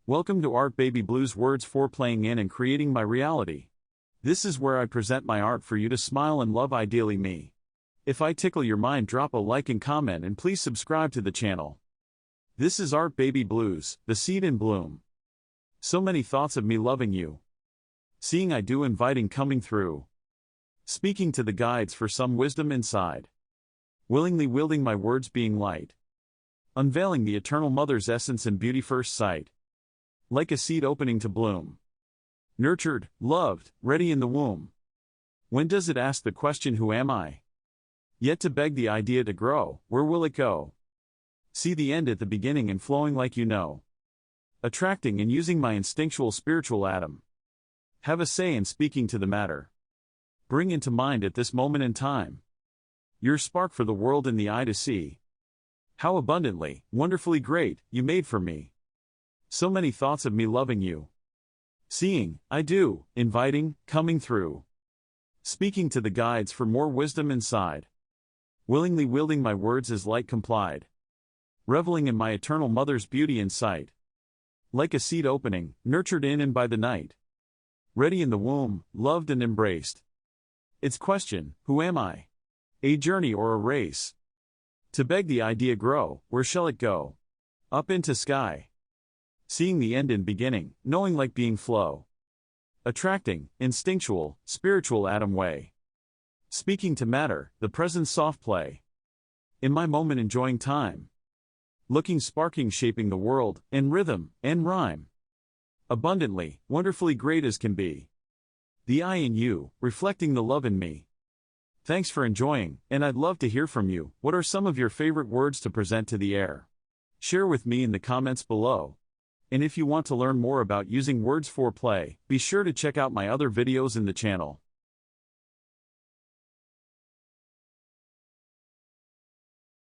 Welcome to Art Baby Blues, words for playing in and creating my reality. This is where I present my art for you to smile and love, ideally me. If I tickle your mind, drop a like and comment, and please subscribe to the channel. This is Art Baby Blues, the seed in bloom. So many thoughts of me loving you. Seeing I do, inviting, coming through. Speaking to the guides for some wisdom inside. Willingly wielding my words, being light. Unveiling the eternal mother's essence and beauty, first sight. Like a seed opening to bloom. Nurtured, loved, ready in the womb. When does it ask the question, who am I? Yet to beg the idea to grow, where will it go? See the end at the beginning and flowing like you know. Attracting and using my instinctual spiritual atom. Have a say in speaking to the matter. Bring into mind at this moment in time. Your spark for the world in the eye to see. How abundantly, wonderfully great, you made for me. So many thoughts of me loving you. Seeing, I do, inviting, coming through. Speaking to the guides for more wisdom inside. Willingly wielding my words as light, complied. Reveling in my eternal mother's beauty in sight. Like a seed opening, nurtured in and by the night. Ready in the womb, loved and embraced. Its question, who am I? A journey or a race? To beg the idea grow, where shall it go? Up into sky. Seeing the end in beginning, knowing like being flow. Attracting, instinctual, spiritual atom way. Speaking to matter, the present soft play. In my moment enjoying time. Looking, sparking, shaping the world, in rhythm, and rhyme. Abundantly, wonderfully great as can be. The I in you, reflecting the love in me. Thanks for enjoying, and I'd love to hear from you. What are some of your favorite words to present to the air? Share with me in the comments below. And if you want to learn more about using words for play, be sure to check out my other videos in the channel.